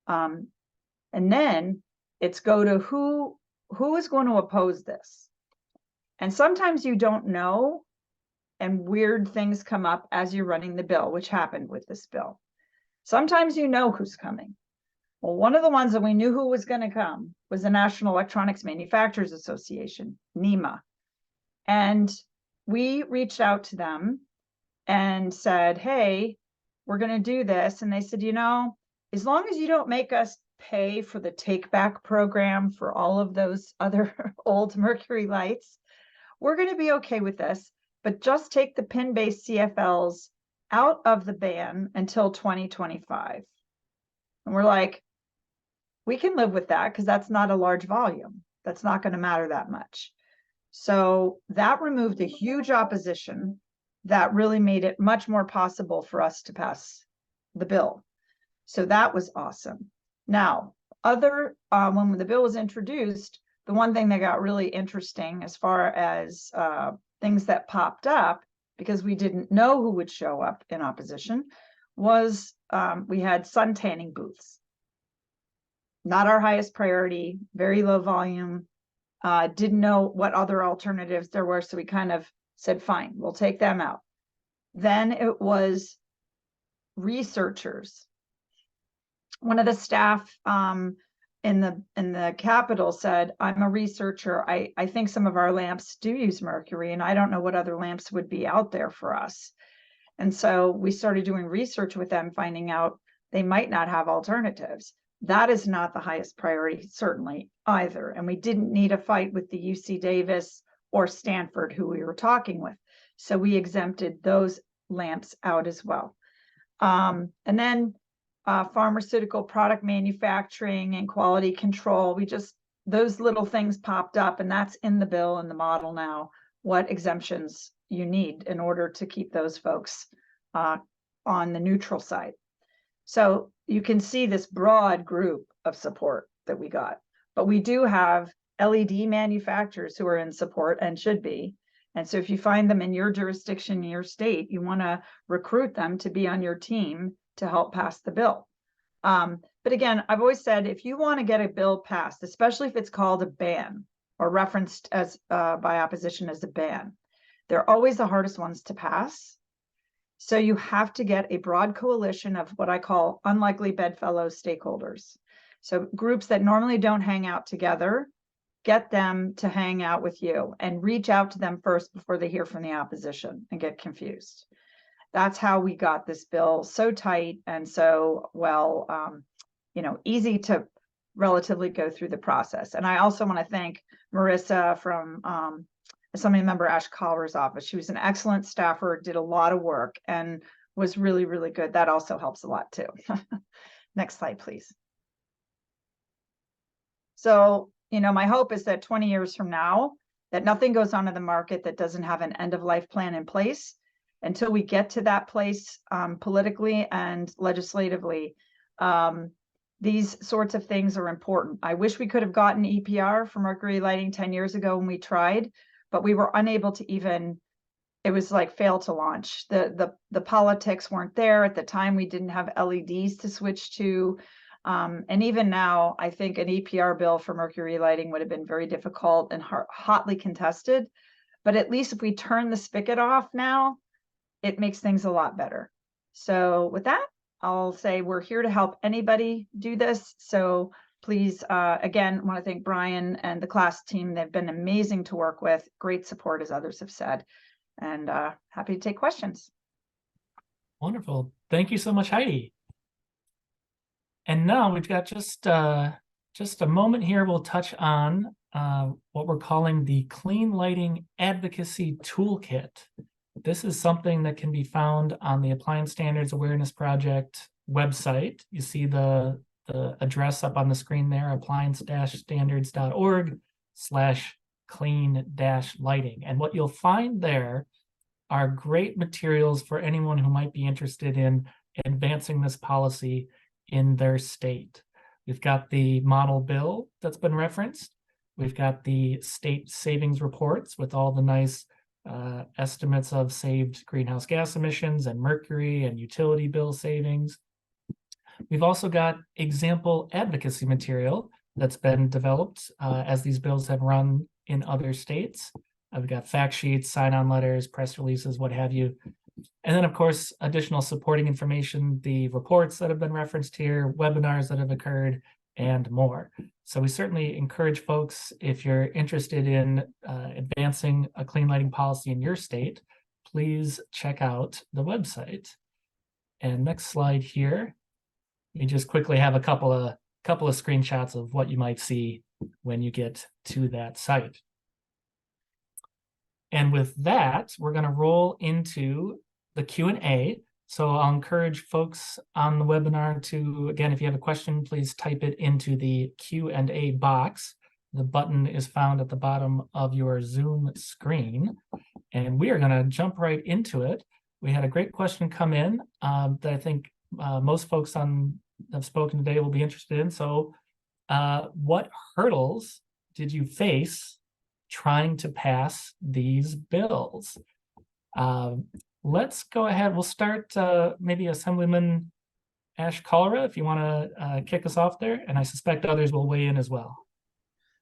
And then it's go to who is going to oppose this. And sometimes you don't know, and weird things come up as you're running the bill, which happened with this bill. Sometimes you know who's coming. Well, one of the ones that we knew who was going to come was the National Electronics Manufacturers Association, NEMA. And we reached out to them and said, hey, we're going to do this. And they said, you know, as long as you don't make us pay for the take back program for all of those other old mercury lights, we're going to be okay with this, but just take the pin-based CFLs out of the ban until 2025. And we're like, we can live with that because that's not a large volume. That's not going to matter that much. So that removed a huge opposition that really made it much more possible for us to pass the bill. So that was awesome. Now, when the bill was introduced, the one thing that got really interesting as far as things that popped up, because we didn't know who would show up in opposition, was we had sun tanning booths. Not our highest priority, very low volume, didn't know what other alternatives there were, so we kind of said, fine, we'll take them out. Then it was researchers. One of the staff in the Capitol said, I'm a researcher. I think some of our lamps do use mercury, and I don't know what other lamps would be out there for us. And so we started doing research with them, finding out they might not have alternatives. That is not the highest priority, certainly, either. And we didn't need a fight with the UC Davis or Stanford, who we were talking with. So we exempted those lamps out as well. And then pharmaceutical product manufacturing and quality control, those little things popped up, and that's in the bill and the model now, what exemptions you need in order to keep those folks on the neutral side. So you can see this broad group of support that we got, but we do have LED manufacturers who are in support and should be. And so if you find them in your jurisdiction, in your state, you want to recruit them to be on your team to help pass the bill. But again, I've always said, if you want to get a bill passed, especially if it's called a ban or referenced as by opposition as a ban, they're always the hardest ones to pass. So you have to get a broad coalition of what I call unlikely bedfellow stakeholders. So groups that normally don't hang out together, get them to hang out with you and reach out to them first before they hear from the opposition and get confused. That's how we got this bill so tight and so well, easy to relatively go through the process. And I also want to thank Marissa from Assembly Member Ash Coller's office. She was an excellent staffer, did a lot of work, and was really, really good. That also helps a lot too. Next slide, please. So, my hope is that 20 years from now, that nothing goes onto the market that doesn't have an end-of-life plan in place. Until we get to that place politically and legislatively, these sorts of things are important. I wish we could have gotten EPR for mercury lighting 10 years ago when we tried, but we were unable to even, it was like fail to launch. The politics weren't there. At the time, we didn't have LEDs to switch to. And even now, I think an EPR bill for mercury lighting would have been very difficult and hotly contested. But at least if we turn the spigot off now, it makes things a lot better. So with that, I'll say we're here to help anybody do this. So please, again, want to thank Brian and the class team. They've been amazing to work with. Great support, as others have said. And happy to take questions. Wonderful. Thank you so much, Heidi. And now we've got just a moment here. We'll touch on what we're calling the Clean Lighting Advocacy Toolkit. This is something that can be found on the Appliance Standards Awareness Project website. You see the address up on the screen there, appliance-standards.org/clean-lighting. And what you'll find there are great materials for anyone who might be interested in advancing this policy in their state. We've got the model bill that's been referenced. We've got the state savings reports with all the nice estimates of saved greenhouse gas emissions and mercury and utility bill savings. We've also got example advocacy material that's been developed as these bills have run in other states. We've got fact sheets, sign-on letters, press releases, what have you. And then, of course, additional supporting information, the reports that have been referenced here, webinars that have occurred, and more. So we certainly encourage folks, if you're interested in advancing a clean lighting policy in your state, please check out the website. And next slide here, we just quickly have a couple of screenshots of what you might see when you get to that site. And with that, we're going to roll into the Q&A. So I'll encourage folks on the webinar to, again, if you have a question, please type it into the Q&A box. The button is found at the bottom of your Zoom screen. And we are going to jump right into it. We had a great question come in that I think most folks have spoken today will be interested in. So what hurdles did you face trying to pass these bills? Let's go ahead. We'll start maybe Assemblyman Ash Colera, if you want to kick us off there. And I suspect others will weigh in as well.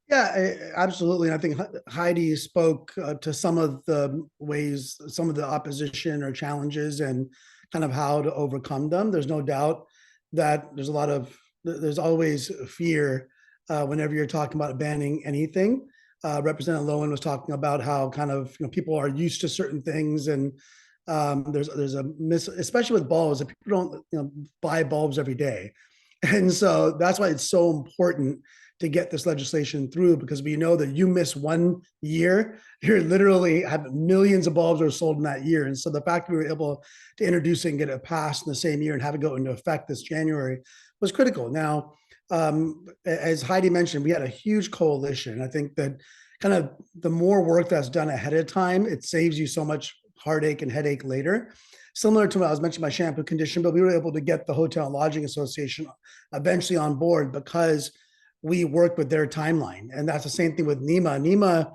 Yeah, absolutely. And I think Heidi spoke to some of the ways, some of the opposition or challenges and kind of how to overcome them. There's no doubt that there's always fear whenever you're talking about banning anything. Representative Lowen was talking about how kind of people are used to certain things, and there's a especially with bulbs, that people don't buy bulbs every day, and so that's why it's so important to get this legislation through, because we know that you miss 1 year, you're literally have millions of bulbs are sold in that year. And so the fact that we were able to introduce it and get it passed in the same year and have it go into effect this January was critical. Now, as Heidi mentioned, we had a huge coalition. I think that kind of the more work that's done ahead of time, it saves you so much heartache and headache later. Similar to what I was mentioning, my shampoo condition, but we were able to get the Hotel and Lodging Association eventually on board because we work with their timeline. And that's the same thing with NEMA. NEMA,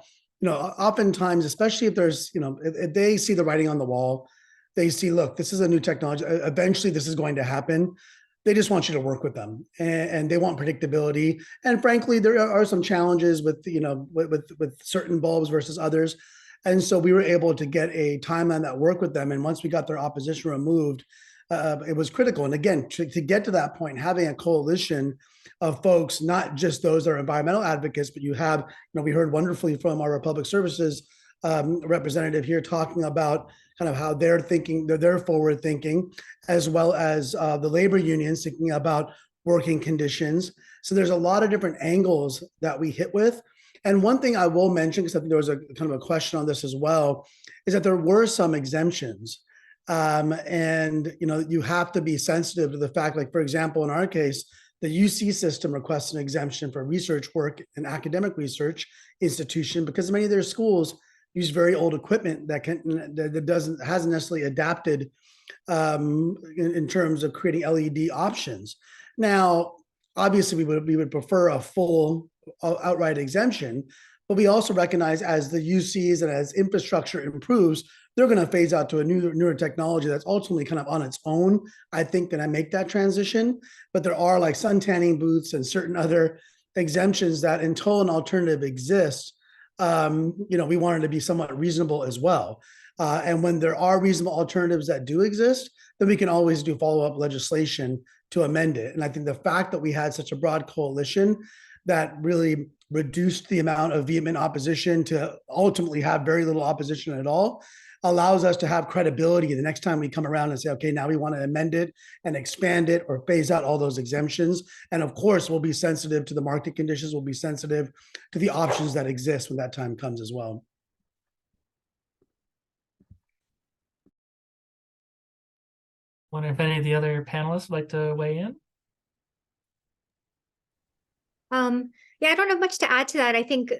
oftentimes, especially if there's, if they see the writing on the wall, they see, look, this is a new technology. Eventually this is going to happen. They just want you to work with them, and they want predictability. And frankly, there are some challenges with, with certain bulbs versus others. And so we were able to get a timeline that worked with them. And once we got their opposition removed, it was critical. And again, to get to that point, having a coalition of folks, not just those that are environmental advocates, but you have, we heard wonderfully from our public services representative here talking about kind of how they're thinking, they're forward thinking, as well as the labor unions thinking about working conditions. So there's a lot of different angles that we hit with. And one thing I will mention, because I think there was a kind of a question on this as well, is that there were some exemptions. And you have to be sensitive to the fact, like, for example, in our case, the UC system requests an exemption for research work and academic research institution because many of their schools use very old equipment that hasn't necessarily adapted in terms of creating LED options. Now, obviously, we would prefer a full outright exemption, but we also recognize as the UCs and as infrastructure improves, they're going to phase out to a newer technology that's ultimately kind of on its own, I think, that I make that transition. But there are like sun tanning booths and certain other exemptions that until an alternative exists, we wanted to be somewhat reasonable as well. And when there are reasonable alternatives that do exist, then we can always do follow-up legislation to amend it. And I think the fact that we had such a broad coalition that really reduced the amount of vehement opposition to ultimately have very little opposition at all allows us to have credibility the next time we come around and say, okay, now we want to amend it and expand it or phase out all those exemptions. And of course, we'll be sensitive to the market conditions. We'll be sensitive to the options that exist when that time comes as well. Wonder if any of the other panelists would like to weigh in? Yeah, I don't have much to add to that. I think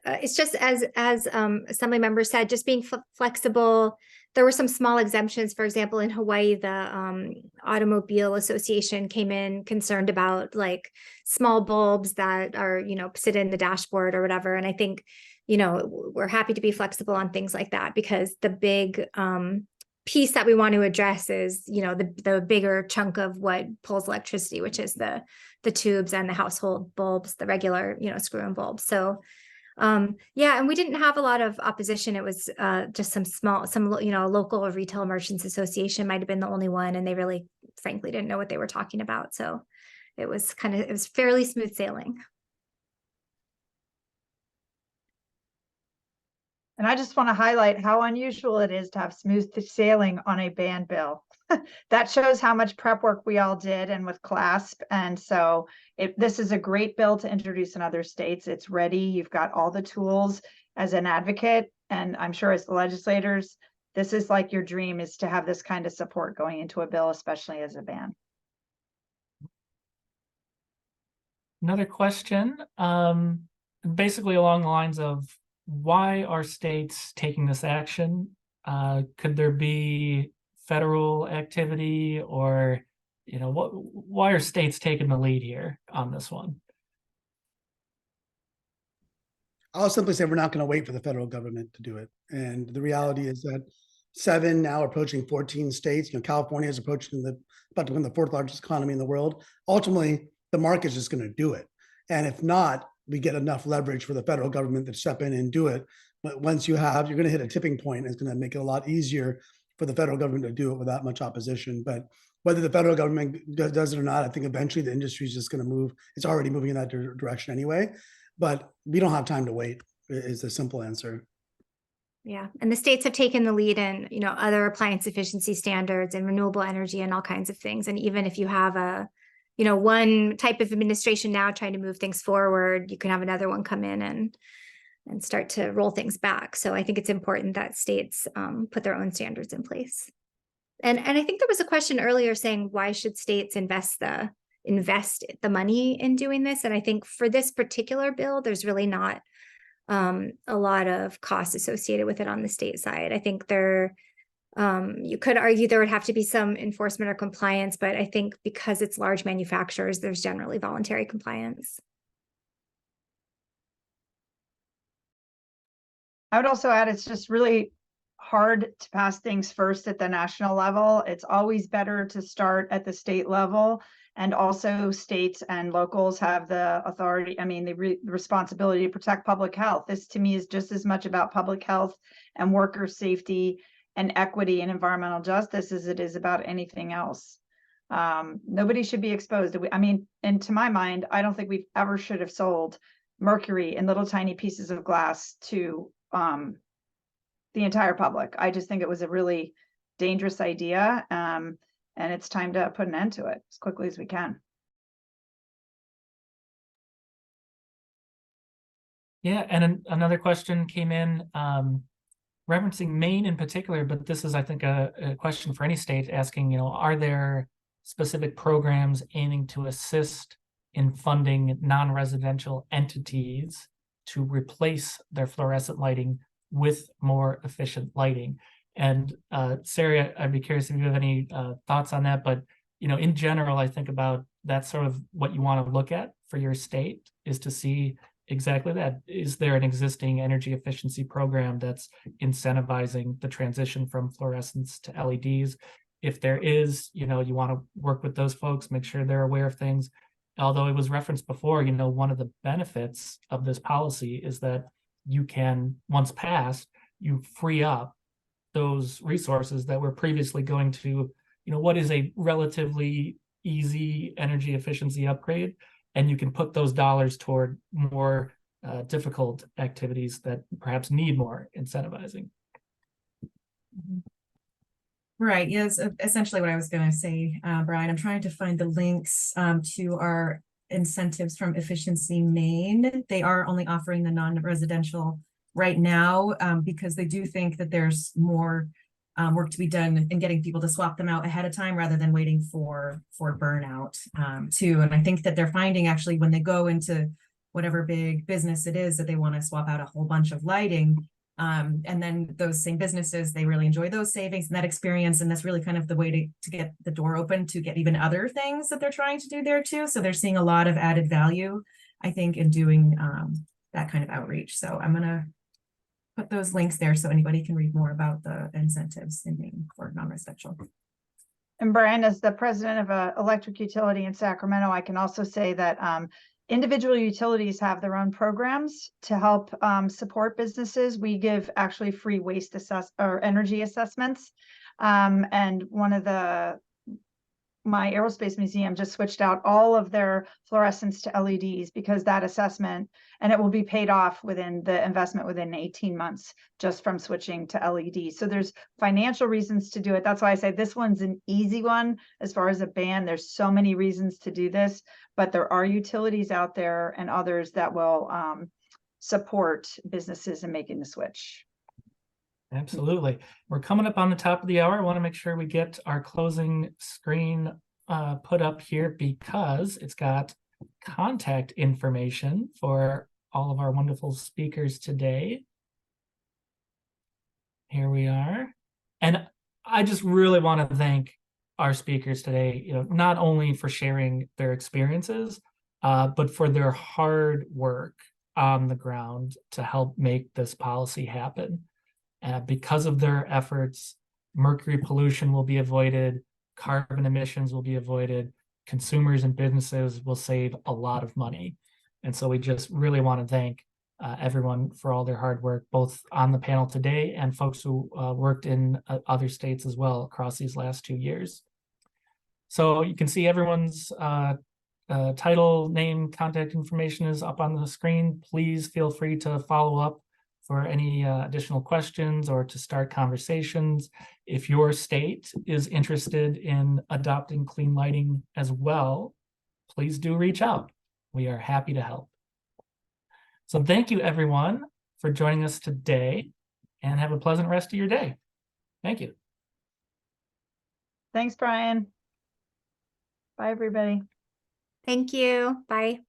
it's just as Assembly members said, just being flexible. There were some small exemptions. For example, in Hawaii, the Automobile Association came in concerned about like small bulbs that are, sit in the dashboard or whatever. And I think, we're happy to be flexible on things like that because the big piece that we want to address is, the bigger chunk of what pulls electricity, which is the tubes and the household bulbs, the regular, screw-in bulbs. So, yeah, and we didn't have a lot of opposition. It was just some local retail merchants association might have been the only one, and they really, frankly, didn't know what they were talking about. So it was fairly smooth sailing. And I just want to highlight how unusual it is to have smooth sailing on a ban bill. That shows how much prep work we all did and with CLASP. And so this is a great bill to introduce in other states. It's ready. You've got all the tools as an advocate. And I'm sure as the legislators, this is like your dream is to have this kind of support going into a bill, especially as a ban. Another question, basically along the lines of, why are states taking this action? Could there be federal activity or, why are states taking the lead here on this one? I'll simply say we're not going to wait for the federal government to do it. And the reality is that 7 now approaching 14 states, California is about to become the 4th largest economy in the world. Ultimately, the market's just going to do it. And if not, we get enough leverage for the federal government to step in and do it. But once you're going to hit a tipping point, it's going to make it a lot easier for the federal government to do it without much opposition. But whether the federal government does it or not, I think eventually the industry is just going to move. It's already moving in that direction anyway. But we don't have time to wait is the simple answer. Yeah, and the states have taken the lead in, other appliance efficiency standards and renewable energy and all kinds of things. And even if you have a one type of administration now trying to move things forward, you can have another one come in and start to roll things back. So I think it's important that states put their own standards in place. And I think there was a question earlier saying, why should states invest the money in doing this? And I think for this particular bill, there's really not a lot of costs associated with it on the state side. I think you could argue there would have to be some enforcement or compliance, but I think because it's large manufacturers, there's generally voluntary compliance. I would also add, it's just really hard to pass things first at the national level. It's always better to start at the state level. And also states and locals have the authority, the responsibility to protect public health. This to me is just as much about public health and worker safety and equity and environmental justice as it is about anything else. Nobody should be exposed. I mean, and to my mind, I don't think we've ever should have sold mercury in little tiny pieces of glass to the entire public. I just think it was a really dangerous idea. And it's time to put an end to it as quickly as we can. Yeah, and another question came in referencing Maine in particular, but this is, I think, a question for any state asking, are there specific programs aiming to assist in funding non-residential entities to replace their fluorescent lighting with more efficient lighting? And Sarah, I'd be curious if you have any thoughts on that, but in general, I think about that's sort of what you want to look at for your state, is to see exactly that. Is there an existing energy efficiency program that's incentivizing the transition from fluorescents to LEDs? If there is, you want to work with those folks, make sure they're aware of things. Although it was referenced before, one of the benefits of this policy is that you can, once passed, you free up those resources that were previously going to, what is a relatively easy energy efficiency upgrade, and you can put those dollars toward more difficult activities that perhaps need more incentivizing. Right. Yes. Essentially what I was going to say, Brian, I'm trying to find the links to our incentives from Efficiency Maine. They are only offering the non-residential right now because they do think that there's more work to be done in getting people to swap them out ahead of time rather than waiting for burnout too. And I think that they're finding actually when they go into whatever big business it is that they want to swap out a whole bunch of lighting, and then those same businesses, they really enjoy those savings and that experience. And that's really kind of the way to get the door open to get even other things that they're trying to do there too. So they're seeing a lot of added value, I think, in doing that kind of outreach. So I'm going to put those links there so anybody can read more about the incentives in Maine for non-residential. And Brian, as the president of an electric utility in Sacramento, I can also say that individual utilities have their own programs to help support businesses. We give actually free waste or energy assessments. And one of my aerospace museum just switched out all of their fluorescents to LEDs because that assessment, and it will be paid off within the investment within 18 months just from switching to LEDs. So there's financial reasons to do it. That's why I say this one's an easy one as far as a ban. There's so many reasons to do this, but there are utilities out there and others that will support businesses in making the switch. Absolutely. We're coming up on the top of the hour. I want to make sure we get our closing screen put up here because it's got contact information for all of our wonderful speakers today. Here we are. And I just really want to thank our speakers today, not only for sharing their experiences, but for their hard work on the ground to help make this policy happen. Because of their efforts, mercury pollution will be avoided, carbon emissions will be avoided, consumers and businesses will save a lot of money. And so we just really want to thank everyone for all their hard work, both on the panel today and folks who worked in other states as well across these last 2 years. So you can see everyone's title, name, contact information is up on the screen. Please feel free to follow up for any additional questions or to start conversations. If your state is interested in adopting clean lighting as well, please do reach out. We are happy to help. So thank you everyone for joining us today and have a pleasant rest of your day. Thank you. Thanks, Brian. Bye, everybody. Thank you. Bye.